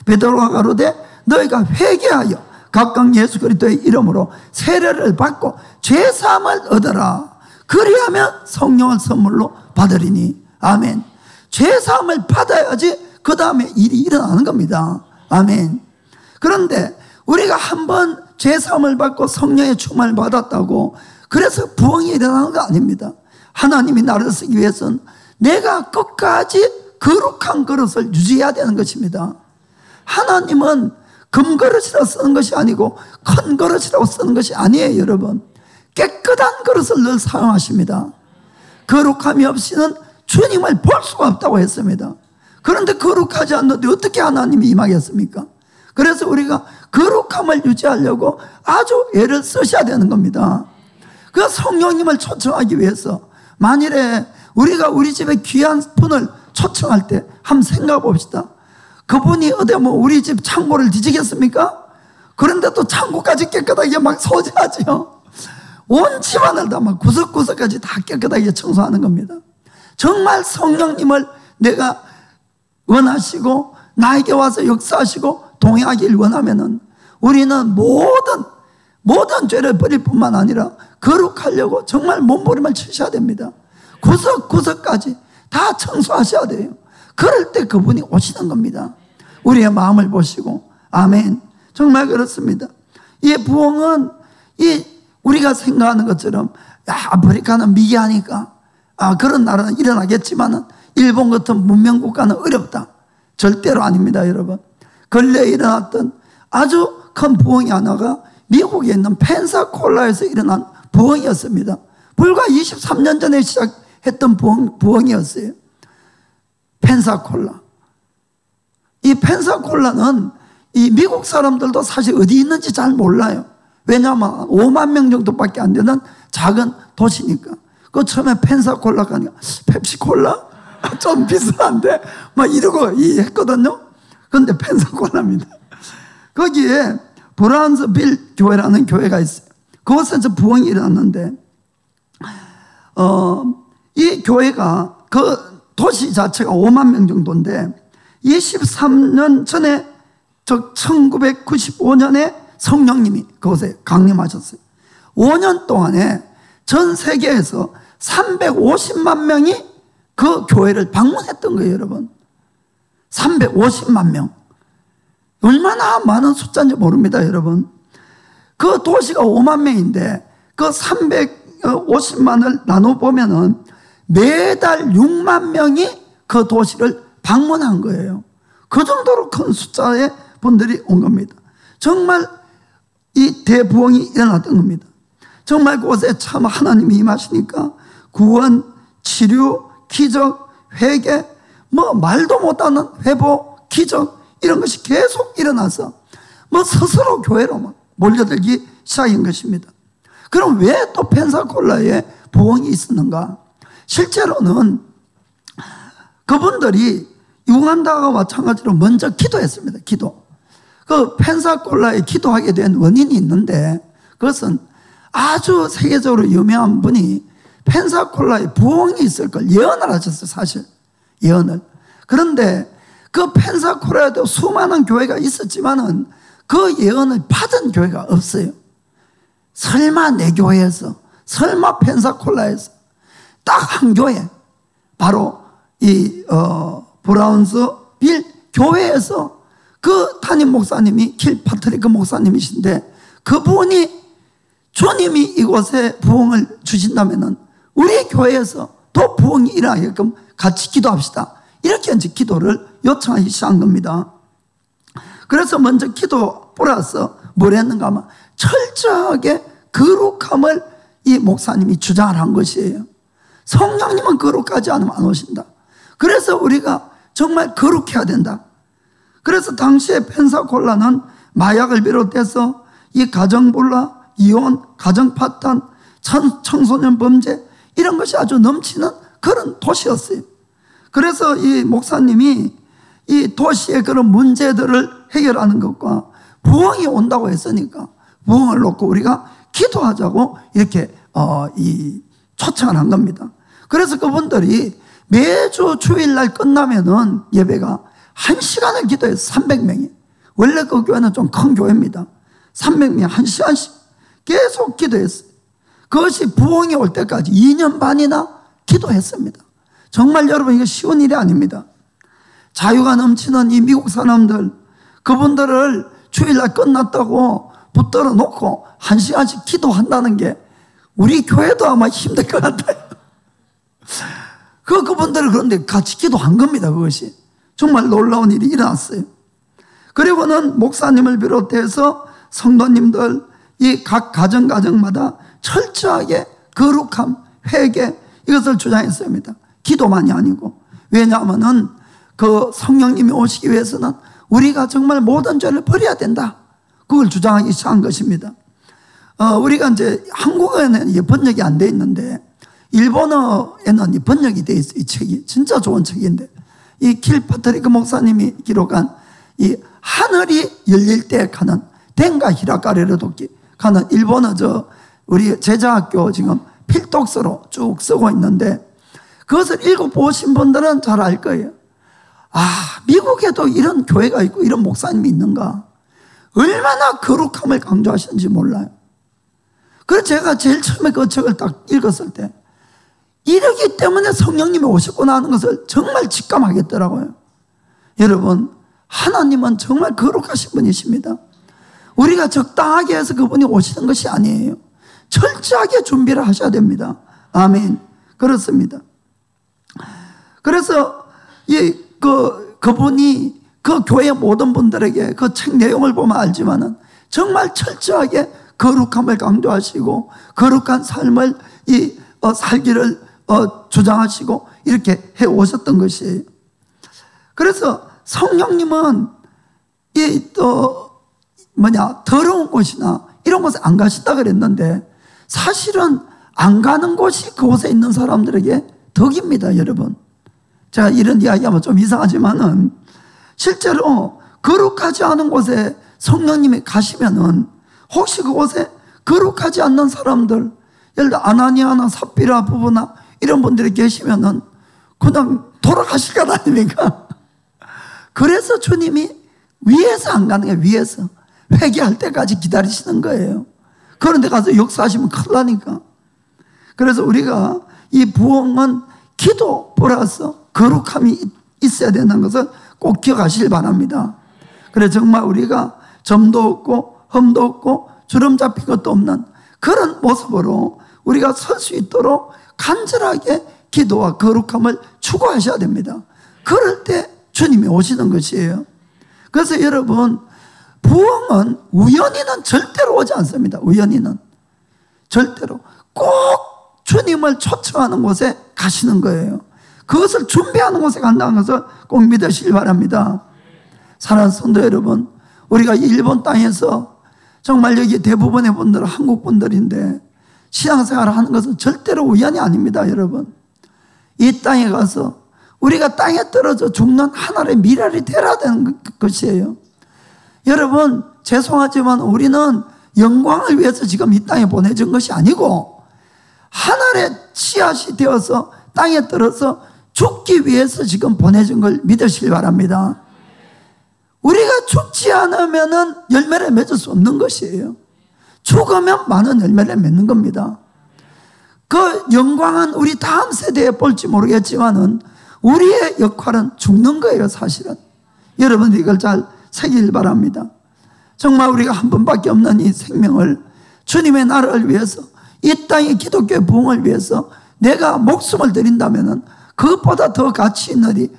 베드로가 가로되 너희가 회개하여 각각 예수 그리스도의 이름으로 세례를 받고 죄사함을 얻어라. 그리하면 성령을 선물로 받으리니. 아멘. 죄사함을 받아야지 그 다음에 일이 일어나는 겁니다. 아멘. 그런데 우리가 한번 죄사함을 받고 성령의 충만을 받았다고 그래서 부흥이 일어나는 거 아닙니다. 하나님이 나를 쓰기 위해서는 내가 끝까지 거룩한 그릇을 유지해야 되는 것입니다. 하나님은 금그릇이라고 쓰는 것이 아니고 큰 그릇이라고 쓰는 것이 아니에요. 여러분, 깨끗한 그릇을 늘 사용하십니다. 거룩함이 없이는 주님을 볼 수가 없다고 했습니다. 그런데 거룩하지 않는데 어떻게 하나님이 임하겠습니까? 그래서 우리가 거룩함을 유지하려고 아주 애를 쓰셔야 되는 겁니다. 그 성령님을 초청하기 위해서 만일에 우리가 우리 집에 귀한 분을 초청할 때 한번 생각해 봅시다. 그분이 어디 뭐 우리 집 창고를 뒤지겠습니까? 그런데 또 창고까지 깨끗하게 막 소지하죠. 온 집안을 다 막 구석구석까지 다 깨끗하게 청소하는 겁니다. 정말 성령님을 내가 원하시고 나에게 와서 역사하시고 동행하길 원하면은 우리는 모든 모든 죄를 버릴 뿐만 아니라 거룩하려고 정말 몸부림을 치셔야 됩니다. 구석구석까지 다 청소하셔야 돼요. 그럴 때 그분이 오시는 겁니다. 우리의 마음을 보시고. 아멘. 정말 그렇습니다. 이 부흥은 우리가 생각하는 것처럼 아프리카는 미개하니까 그런 나라는 일어나겠지만 일본 같은 문명국가는 어렵다. 절대로 아닙니다, 여러분. 근래에 일어났던 아주 큰 부흥이 하나가 미국에 있는 펜사콜라에서 일어난 부흥이었습니다. 불과 23년 전에 시작했던 부흥이었어요. 펜사콜라. 이 펜사콜라는 이 미국 사람들도 사실 어디 있는지 잘 몰라요. 왜냐하면 5만 명 정도밖에 안 되는 작은 도시니까. 그 처음에 펜사콜라가 아니라 펩시콜라? 좀 비싼데 막 이러고 했거든요. 그런데 펜사콜라입니다. 거기에 브라운스빌 교회라는 교회가 있어요. 그곳에서 부흥이 일어났는데 이 교회가 그 도시 자체가 5만 명 정도인데 23년 전에 1995년에 성령님이 그곳에 강림하셨어요. 5년 동안에 전 세계에서 350만 명이 그 교회를 방문했던 거예요, 여러분. 350만 명. 얼마나 많은 숫자인지 모릅니다, 여러분. 그 도시가 5만 명인데 그 350만을 나눠보면은 매달 6만 명이 그 도시를 방문한 거예요. 그 정도로 큰 숫자의 분들이 온 겁니다. 정말 이 대부흥이 일어났던 겁니다. 정말 그곳에 참 하나님이 임하시니까 구원, 치료, 기적, 회개, 말도 못하는 회복, 기적 이런 것이 계속 일어나서 스스로 교회로 몰려들기 시작한 것입니다. 그럼 왜 또 펜사콜라에 부흥이 있었는가? 실제로는 그분들이 유간다와 마찬가지로 먼저 기도했습니다. 기도. 그 펜사콜라에 기도하게 된 원인이 있는데 그것은 아주 세계적으로 유명한 분이 펜사콜라에 부흥이 있을 걸 예언을 하셨어요. 사실 예언을. 그런데 그 펜사콜라에도 수많은 교회가 있었지만은 그 예언을 받은 교회가 없어요. 설마 내 교회에서, 설마 펜사콜라에서 딱 한 교회, 바로 이 브라운스빌 교회에서 그 담임 목사님이 킬파트리크 목사님이신데 그분이 주님이 이곳에 부흥을 주신다면은 우리 교회에서 또 부흥이 일어나게끔 같이 기도합시다. 이렇게 이제 기도를 요청하기 시작한 겁니다. 그래서 먼저 기도 플러스 뭘 했는가 하면 철저하게 거룩함을 이 목사님이 주장을 한 것이에요. 성령님은 거룩하지 않으면 안 오신다. 그래서 우리가 정말 거룩해야 된다. 그래서 당시에 펜사콜라는 마약을 비롯해서 이 가정불화, 이혼, 가정파탄, 청소년 범죄 이런 것이 아주 넘치는 그런 도시였어요. 그래서 이 목사님이 이 도시의 그런 문제들을 해결하는 것과 부흥이 온다고 했으니까 부흥을 놓고 우리가 기도하자고 이렇게 초청을 한 겁니다. 그래서 그분들이 매주 주일날 끝나면은 예배가 1시간을 기도해서 300명이 원래 그 교회는 좀 큰 교회입니다. 300명이 1시간씩 계속 기도했어요. 그것이 부흥이 올 때까지 2년 반이나 기도했습니다. 정말 여러분 이거 쉬운 일이 아닙니다. 자유가 넘치는 이 미국 사람들 그분들을 주일날 끝났다고 붙들어 놓고 1시간씩 기도한다는 게 우리 교회도 아마 힘들 것 같아요. 그분들을 그런데 같이 기도한 겁니다. 그것이 정말 놀라운 일이 일어났어요. 그리고는 목사님을 비롯해서 성도님들 이 각 가정마다 철저하게 거룩함, 회개 이것을 주장했습니다. 기도만이 아니고. 왜냐하면은 그 성령님이 오시기 위해서는 우리가 정말 모든 죄를 버려야 된다. 그걸 주장하기 시작한 것입니다. 우리가 이제 한국어에는 이게 번역이 안 돼 있는데 일본어에는 이 번역이 돼 있어요. 이 책이 진짜 좋은 책인데 이 킬파트리크 목사님이 기록한 이 하늘이 열릴 때 가는 덴가 히라카레를 돕기 가는 일본어 우리 제자학교 지금 필독서로 쭉 쓰고 있는데 그것을 읽어보신 분들은 잘 알 거예요. 미국에도 이런 교회가 있고 이런 목사님이 있는가. 얼마나 거룩함을 강조하시는지 몰라요. 그래서 제가 제일 처음에 그 책을 딱 읽었을 때 이러기 때문에 성령님이 오셨구나 하는 것을 정말 직감하겠더라고요. 여러분, 하나님은 정말 거룩하신 분이십니다. 우리가 적당하게 해서 그분이 오시는 것이 아니에요. 철저하게 준비를 하셔야 됩니다. 아멘. 그렇습니다. 그래서 그분이 그 교회 모든 분들에게 그 책 내용을 보면 알지만은 정말 철저하게 거룩함을 강조하시고 거룩한 삶을 살기를 주장하시고 이렇게 해 오셨던 것이에요. 그래서 성령님은 더러운 곳이나 이런 곳에 안 가신다 그랬는데 사실은 안 가는 곳이 그곳에 있는 사람들에게 덕입니다, 여러분. 제가 이런 이야기하면 좀 이상하지만은 실제로 거룩하지 않은 곳에 성령님이 가시면은 혹시 그곳에 거룩하지 않는 사람들, 예를 들어 아나니아나 삽비라 부부나 이런 분들이 계시면은 그냥 돌아가실 것 아닙니까? 그래서 주님이 위에서 안 가는 거예요. 위에서 회개할 때까지 기다리시는 거예요. 그런데 가서 역사하시면 큰일 나니까. 그래서 우리가 이 부흥은 기도 플러스 거룩함이 있어야 되는 것을 꼭 기억하시길 바랍니다. 그래서 정말 우리가 점도 없고 흠도 없고 주름 잡힌 것도 없는 그런 모습으로 우리가 설 수 있도록 간절하게 기도와 거룩함을 추구하셔야 됩니다. 그럴 때 주님이 오시는 것이에요. 그래서 여러분, 부흥은 우연히는 절대로 오지 않습니다. 우연히는 절대로 꼭 주님을 초청하는 곳에 가시는 거예요. 그것을 준비하는 곳에 간다는 것을 꼭 믿으시길 바랍니다. 사랑하는 성도 여러분, 우리가 일본 땅에서 정말 여기 대부분의 분들은 한국 분들인데 신앙생활을 하는 것은 절대로 우연이 아닙니다, 여러분. 이 땅에 가서 우리가 땅에 떨어져 죽는 하나의 미랄이 되어야 되는 것이에요. 여러분, 죄송하지만 우리는 영광을 위해서 지금 이 땅에 보내준 것이 아니고 하늘의 씨앗이 되어서 땅에 떨어져 죽기 위해서 지금 보내준 걸 믿으시길 바랍니다. 우리가 죽지 않으면 열매를 맺을 수 없는 것이에요. 죽으면 많은 열매를 맺는 겁니다. 그 영광은 우리 다음 세대에 볼지 모르겠지만은 우리의 역할은 죽는 거예요, 사실은. 여러분, 이걸 잘 새기길 바랍니다. 정말 우리가 한 번밖에 없는 이 생명을 주님의 나라를 위해서, 이 땅의 기독교의 부흥을 위해서 내가 목숨을 드린다면은 그것보다 더 가치 있는 일이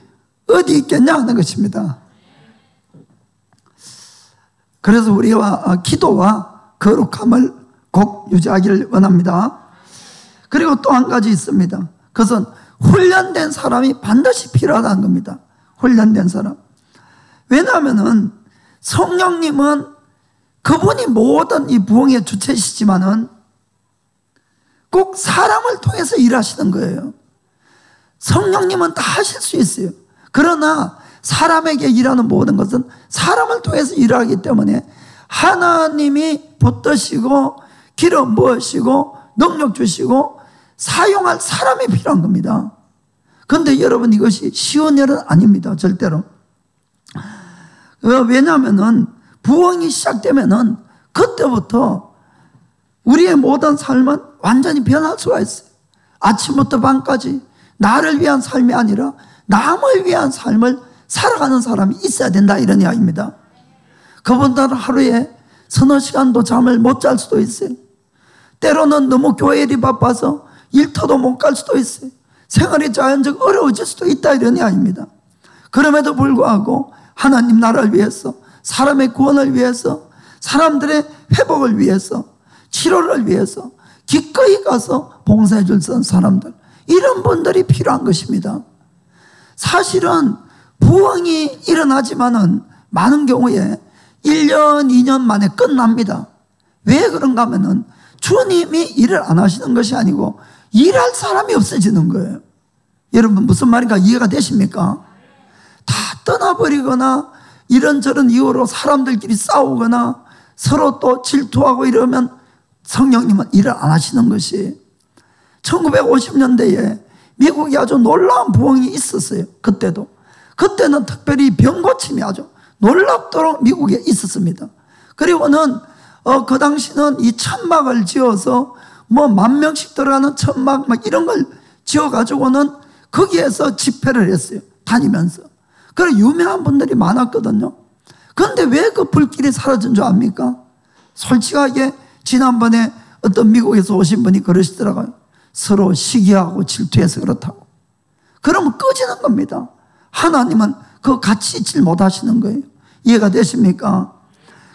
어디 있겠냐 하는 것입니다. 그래서 우리와 기도와 거룩함을 꼭 유지하기를 원합니다. 그리고 또 한 가지 있습니다. 그것은 훈련된 사람이 반드시 필요하다는 겁니다. 훈련된 사람. 왜냐하면은 성령님은 그분이 모든 이 부흥의 주체시지만은 꼭 사람을 통해서 일하시는 거예요. 성령님은 다 하실 수 있어요. 그러나 사람에게 일하는 모든 것은 사람을 통해서 일하기 때문에 하나님이 붙드시고 기름 부으시고 능력 주시고 사용할 사람이 필요한 겁니다. 그런데 여러분, 이것이 쉬운 일은 아닙니다. 절대로. 왜냐하면은 부흥이 시작되면은 그때부터 우리의 모든 삶은 완전히 변할 수가 있어요. 아침부터 밤까지 나를 위한 삶이 아니라 남을 위한 삶을 살아가는 사람이 있어야 된다, 이런 이야기입니다. 그분들은 하루에 서너 시간도 잠을 못 잘 수도 있어요. 때로는 너무 교회 일이 바빠서 일터도 못 갈 수도 있어요. 생활이 자연적 어려워질 수도 있다, 이런 이야기입니다. 그럼에도 불구하고 하나님 나라를 위해서, 사람의 구원을 위해서, 사람들의 회복을 위해서, 치료를 위해서 기꺼이 가서 봉사해 줄 사람들, 이런 분들이 필요한 것입니다. 사실은 부흥이 일어나지만은 많은 경우에 1년, 2년 만에 끝납니다. 왜 그런가 하면은 주님이 일을 안 하시는 것이 아니고 일할 사람이 없어지는 거예요. 여러분, 무슨 말인가 이해가 되십니까? 다 떠나버리거나 이런저런 이유로 사람들끼리 싸우거나 서로 또 질투하고 이러면 성령님은 일을 안 하시는 것이. 1950년대에 미국이 아주 놀라운 부흥이 있었어요. 그때는 특별히 병고침이 아주 놀랍도록 미국에 있었습니다. 그리고는 그 당시는 이 천막을 지어서 뭐 10,000명씩 들어가는 천막 막 이런 걸 지어가지고는 거기에서 집회를 했어요. 다니면서. 그래 유명한 분들이 많았거든요. 그런데 왜 그 불길이 사라진 줄 압니까? 솔직하게 지난번에 어떤 미국에서 오신 분이 그러시더라고요. 서로 시기하고 질투해서 그렇다고. 그러면 꺼지는 겁니다. 하나님은 그 같이 있질 못하시는 거예요. 이해가 되십니까?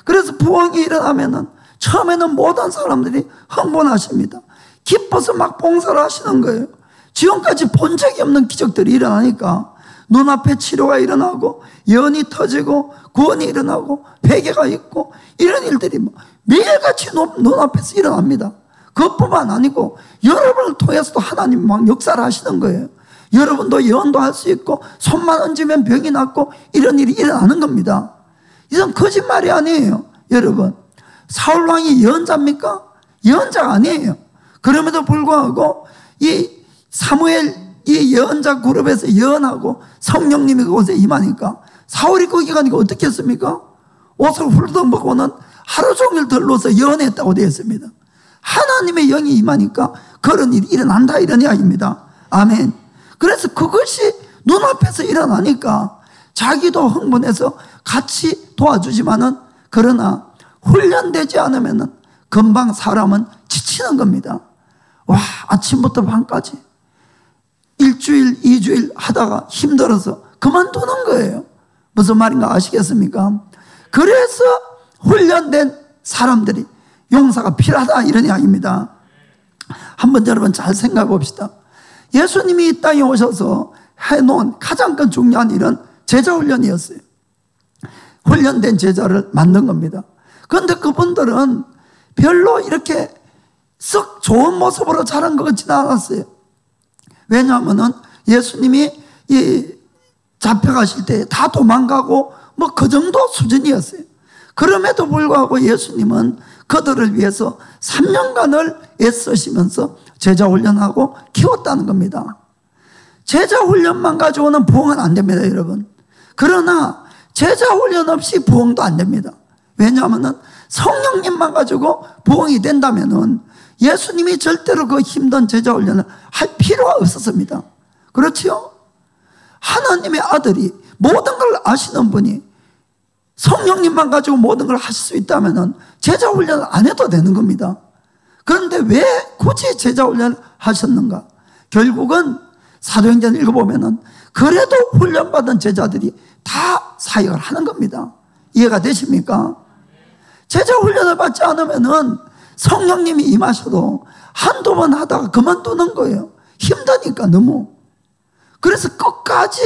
그래서 부흥이 일어나면은 처음에는 모든 사람들이 흥분하십니다. 기뻐서 막 봉사를 하시는 거예요. 지금까지 본 적이 없는 기적들이 일어나니까 눈앞에 치료가 일어나고 예언이 터지고 구원이 일어나고 회개가 있고 이런 일들이 매일같이 눈앞에서 일어납니다. 그것뿐만 아니고 여러분을 통해서도 하나님 막 역사를 하시는 거예요. 여러분도 예언도 할 수 있고 손만 얹으면 병이 낫고 이런 일이 일어나는 겁니다. 이건 거짓말이 아니에요. 여러분, 사울왕이 예언자입니까? 예언자가 아니에요. 그럼에도 불구하고 이 사무엘 이 예언자 그룹에서 예언하고 성령님이 그곳에 임하니까 사울이 거기 가니까 어떻게 했습니까? 옷을 훌떡 먹고는 하루 종일 들러서 예언했다고 되어 있습니다. 하나님의 영이 임하니까 그런 일이 일어난다 이런 이야기입니다. 아멘. 그래서 그것이 눈앞에서 일어나니까 자기도 흥분해서 같이 도와주지만은 그러나 훈련되지 않으면은 금방 사람은 지치는 겁니다. 와, 아침부터 밤까지 일주일, 2주일 하다가 힘들어서 그만두는 거예요. 무슨 말인가 아시겠습니까? 그래서 훈련된 사람들이 용사가 필요하다 이런 이야기입니다. 한번 여러분 잘 생각해 봅시다. 예수님이 이 땅에 오셔서 해놓은 가장 큰 중요한 일은 제자훈련이었어요. 훈련된 제자를 만든 겁니다. 그런데 그분들은 별로 이렇게 썩 좋은 모습으로 자란 것 같지는 않았어요. 왜냐하면 예수님이 잡혀가실 때 다 도망가고 뭐 그 정도 수준이었어요. 그럼에도 불구하고 예수님은 그들을 위해서 3년간을 애쓰시면서 제자훈련하고 키웠다는 겁니다. 제자훈련만 가지고는 부흥은 안 됩니다, 여러분. 그러나 제자훈련 없이 부흥도 안 됩니다. 왜냐하면 성령님만 가지고 부흥이 된다면 예수님이 절대로 그 힘든 제자훈련을 할 필요가 없었습니다. 그렇지요? 하나님의 아들이 모든 걸 아시는 분이 성령님만 가지고 모든 걸 하실 수 있다면 제자훈련을 안 해도 되는 겁니다. 그런데 왜 굳이 제자훈련을 하셨는가? 결국은 사도행전 읽어보면 그래도 훈련받은 제자들이 다 사역을 하는 겁니다. 이해가 되십니까? 제자훈련을 받지 않으면 성령님이 임하셔도 한두 번 하다가 그만두는 거예요. 힘드니까 너무. 그래서 끝까지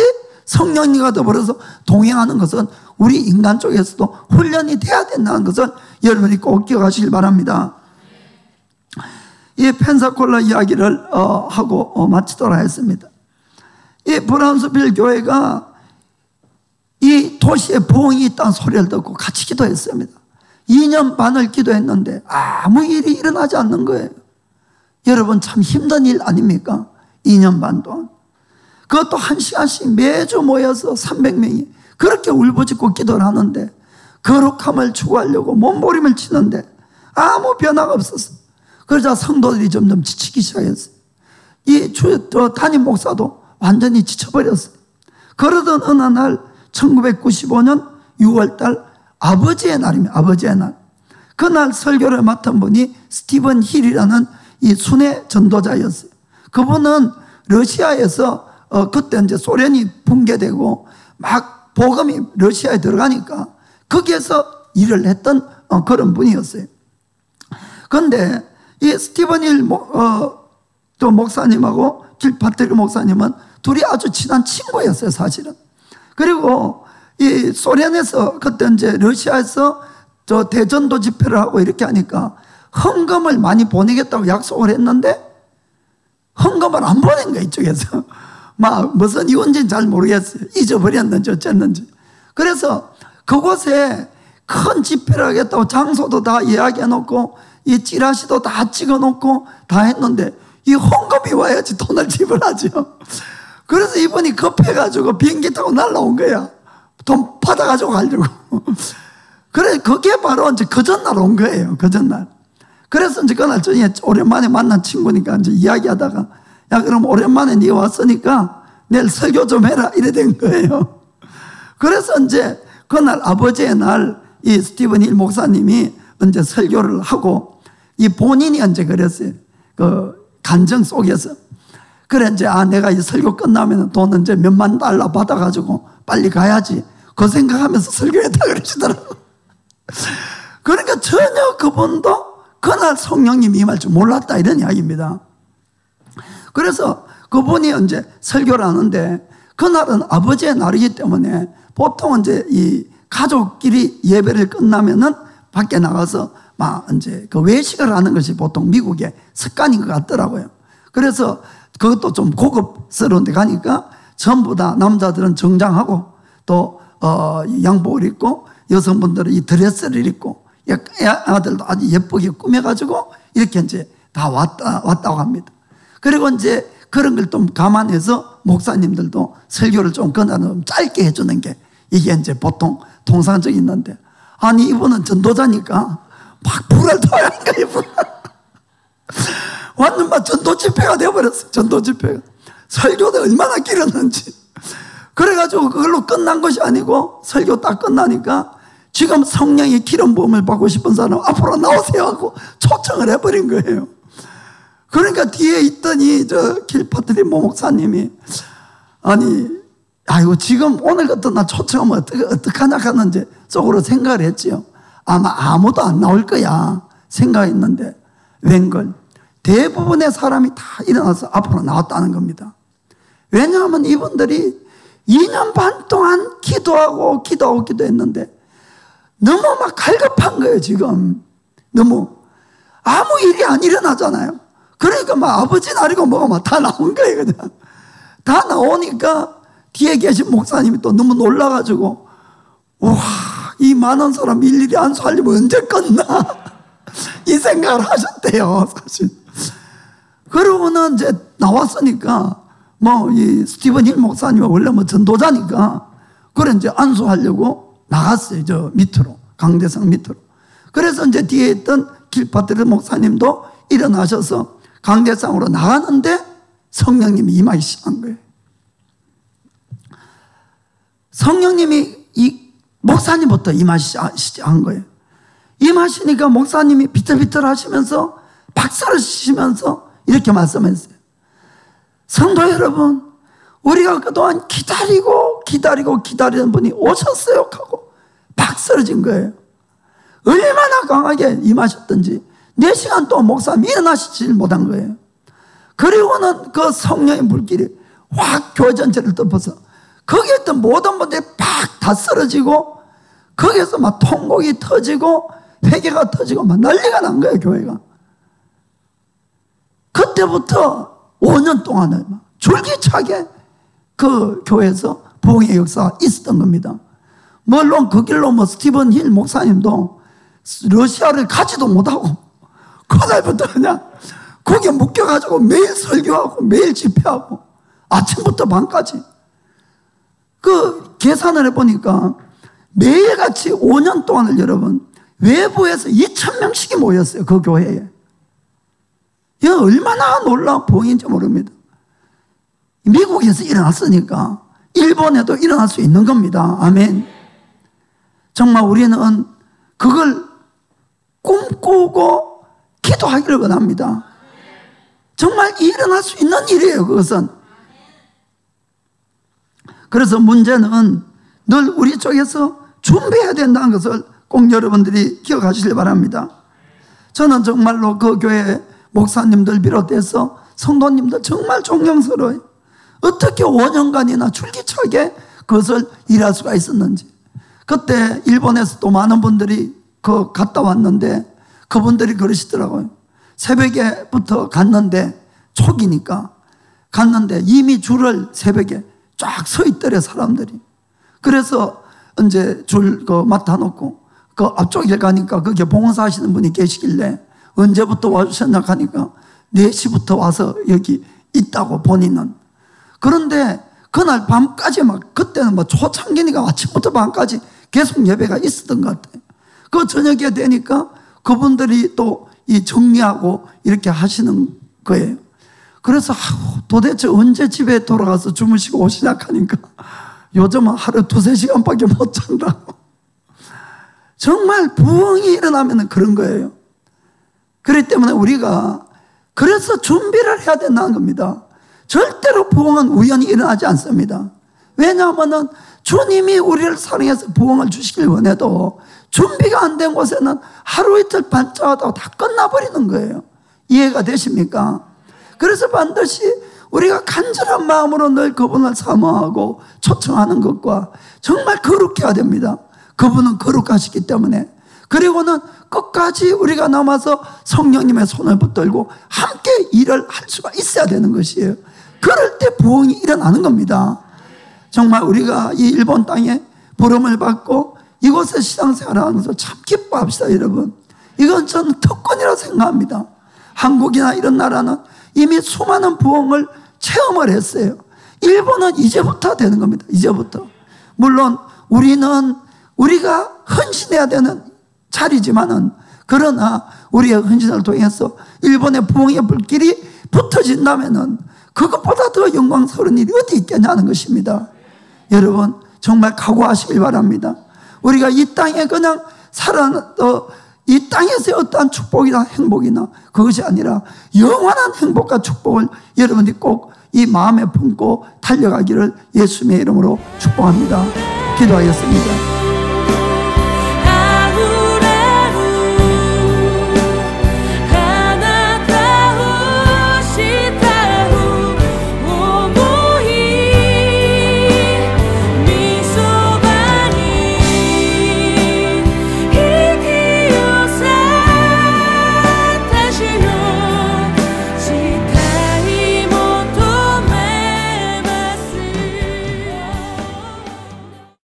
성령님과 더불어서 동행하는 것은 우리 인간 쪽에서도 훈련이 돼야 된다는 것을 여러분이 꼭 기억하시길 바랍니다. 이 펜사콜라 이야기를 하고 마치도록 하겠습니다. 이 브라운스빌 교회가 이 도시에 부흥이 있다는 소리를 듣고 같이 기도했습니다. 2년 반을 기도했는데 아무 일이 일어나지 않는 거예요. 여러분 참 힘든 일 아닙니까? 2년 반 동안. 그것도 1시간씩 매주 모여서 300명이 그렇게 울부짖고 기도를 하는데 거룩함을 추구하려고 몸부림을 치는데 아무 변화가 없었어요. 그러자 성도들이 점점 지치기 시작했어요. 이 담임 목사도 완전히 지쳐버렸어요. 그러던 어느 날 1995년 6월달 아버지의 날입니다. 아버지의 날. 그날 설교를 맡은 분이 스티븐 힐이라는 이 순회 전도자였어요. 그분은 러시아에서 그때 이제 소련이 붕괴되고 막 복음이 러시아에 들어가니까 거기에서 일을 했던 그런 분이었어요. 그런데 이 스티븐 힐 또 목사님하고 길파트리 목사님은 둘이 아주 친한 친구였어요, 사실은. 그리고 이 소련에서 그때 이제 러시아에서 저 대전도 집회를 하고 이렇게 하니까 헌금을 많이 보내겠다고 약속을 했는데 헌금을 안 보낸 거예요, 이쪽에서. 막 무슨 이유인지는 잘 모르겠어요. 잊어버렸는지 어쨌는지. 그래서 그곳에 큰 집회를 하겠다고 장소도 다 이야기해놓고 이 찌라시도 다 찍어놓고 다 했는데 이 헌금이 와야지 돈을 지불하죠. 그래서 이분이 급해가지고 비행기 타고 날라온 거야. 돈 받아가지고 가려고. 그래, 그게 바로 이제 그 전날 온 거예요. 그 전날. 그래서 이제 그날 저녁에 오랜만에 만난 친구니까 이제 이야기하다가, 야, 그럼 오랜만에 네가 왔으니까 내일 설교 좀 해라. 이래 된 거예요. 그래서 이제 그날 아버지의 날 이 스티븐 힐 목사님이 이제 설교를 하고, 이 본인이 이제 그랬어요. 그 간증 속에서. 그래, 이제, 내가 이 설교 끝나면 돈 이제 몇만 달러 받아가지고 빨리 가야지. 그 생각하면서 설교했다 그러시더라고요. 그러니까 전혀 그분도 그날 성령님이 임할 줄 몰랐다, 이런 이야기입니다. 그래서 그분이 이제 설교를 하는데, 그날은 아버지의 날이기 때문에 보통 이제 이 가족끼리 예배를 끝나면은 밖에 나가서 막 이제 그 외식을 하는 것이 보통 미국의 습관인 것 같더라고요. 그래서 그것도 좀 고급스러운 데 가니까 전부 다 남자들은 정장하고 또 양복을 입고 여성분들은 이 드레스를 입고 아들도 아주 예쁘게 꾸며가지고 이렇게 이제 다 왔다고 합니다. 그리고 이제 그런 걸 좀 감안해서 목사님들도 설교를 좀 그날은 짧게 해주는 게 이게 이제 보통 통상적인 건데, 아니 이분은 전도자니까 막 불을 토하는 거예요. 완전 막 전도 집회가 되어버렸어요. 전도 집회가. 설교도 얼마나 길었는지. 그래가지고 그걸로 끝난 것이 아니고 설교 딱 끝나니까 지금 성령의 기름 부음을 받고 싶은 사람 앞으로 나오세요 하고 초청을 해버린 거예요. 그러니까 뒤에 있던 저 길파트리 목사님이, 아니 아이고 지금 오늘 같은 날 초청하면 어떡하냐 하는지 속으로 생각을 했지요. 아마 아무도 안 나올 거야 생각했는데 웬걸 대부분의 사람이 다 일어나서 앞으로 나왔다는 겁니다. 왜냐하면 이분들이 2년 반 동안 기도하고 기도했는데 너무 막 갈급한 거예요. 지금 너무 아무 일이 안 일어나잖아요. 그러니까 막 아버지 날이고 뭐가 막 다 나온 거예요. 그냥 다 나오니까 뒤에 계신 목사님이 또 너무 놀라가지고, 와, 이 많은 사람 일일이 안수하려면 언제 끝나? 이 생각을 하셨대요, 사실. 그러고는 이제 나왔으니까, 뭐, 이 스티븐 힐 목사님이 원래 뭐 전도자니까, 그래 이제 안수하려고 나갔어요, 저 밑으로, 강대상 밑으로. 그래서 이제 뒤에 있던 길파트리 목사님도 일어나셔서 강대상으로 나가는데 성령님이 임하기 시작한 거예요. 성령님이 이 목사님부터 임하시한 거예요. 임하시니까 목사님이 비틀비틀 하시면서 박수를 치시면서 이렇게 말씀했어요. 성도 여러분, 우리가 그동안 기다리던 분이 오셨어요 하고 박수를 친 거예요. 얼마나 강하게 임하셨던지 4시간 동안 목사님이 일어나시질 못한 거예요. 그리고는 그 성령의 물길이 확 교회 전체를 덮어서 거기에 있던 모든 분들이 팍 다 쓰러지고 거기에서 막 통곡이 터지고 회개가 터지고 막 난리가 난 거예요. 교회가. 그때부터 5년 동안을 막 줄기차게 그 교회에서 부흥의 역사가 있었던 겁니다. 물론 그 길로 뭐 스티븐 힐 목사님도 러시아를 가지도 못하고 그날부터 그냥 거기에 묶여가지고 매일 설교하고 매일 집회하고 아침부터 밤까지 그 계산을 해보니까 매일같이 5년 동안을 여러분 외부에서 2,000명씩이 모였어요. 그 교회에. 이게 얼마나 놀라운 부흥인지 모릅니다. 미국에서 일어났으니까 일본에도 일어날 수 있는 겁니다. 아멘. 정말 우리는 그걸 꿈꾸고 기도하기를 원합니다. 정말 일어날 수 있는 일이에요. 그것은. 그래서 문제는 늘 우리 쪽에서 준비해야 된다는 것을 꼭 여러분들이 기억하시길 바랍니다. 저는 정말로 그 교회 목사님들 비롯해서 성도님들 정말 존경스러워요. 어떻게 5년간이나 줄기차게 그것을 일할 수가 있었는지. 그때 일본에서도 많은 분들이 갔다 왔는데 그분들이 그러시더라고요. 새벽에부터 갔는데 초기니까 갔는데 이미 줄을 새벽에 쫙 서 있더래 사람들이. 그래서 이제 줄 맡아놓고 그 앞쪽에 가니까 거기에 봉사하시는 분이 계시길래 언제부터 와주셨나 하니까 4시부터 와서 여기 있다고 본인은. 그런데 그날 밤까지 막 그때는 뭐 초창기니까 아침부터 밤까지 계속 예배가 있었던 것 같아요. 그 저녁에 되니까 그분들이 또 이 정리하고 이렇게 하시는 거예요. 그래서 도대체 언제 집에 돌아가서 주무시고 오시냐 하니까 요즘은 하루 2-3시간밖에 못 잔다고. 정말 부흥이 일어나면 그런 거예요. 그렇기 때문에 우리가 그래서 준비를 해야 된다는 겁니다. 절대로 부흥은 우연히 일어나지 않습니다. 왜냐하면 주님이 우리를 사랑해서 부흥을 주시길 원해도 준비가 안 된 곳에는 하루 이틀 반짝하다고 다 끝나버리는 거예요. 이해가 되십니까? 그래서 반드시 우리가 간절한 마음으로 늘 그분을 사모하고 초청하는 것과 정말 거룩해야 됩니다. 그분은 거룩하시기 때문에. 그리고는 끝까지 우리가 남아서 성령님의 손을 붙들고 함께 일을 할 수가 있어야 되는 것이에요. 그럴 때 부흥이 일어나는 겁니다. 정말 우리가 이 일본 땅에 부름을 받고 이곳에 신앙생활을 하면서 참 기뻐합시다, 여러분. 이건 저는 특권이라고 생각합니다. 한국이나 이런 나라는 이미 수많은 부흥을 체험을 했어요. 일본은 이제부터 되는 겁니다. 이제부터. 물론 우리가 헌신해야 되는 자리지만은, 그러나 우리의 헌신을 통해서 일본의 부흥의 불길이 붙어진다면은 그것보다 더 영광스러운 일이 어디 있겠냐는 것입니다. 여러분 정말 각오하시길 바랍니다. 우리가 이 땅에 그냥 이 땅에서의 어떠한 축복이나 행복이나 그것이 아니라 영원한 행복과 축복을 여러분들이 꼭 이 마음에 품고 달려가기를 예수님의 이름으로 축복합니다. 기도하겠습니다.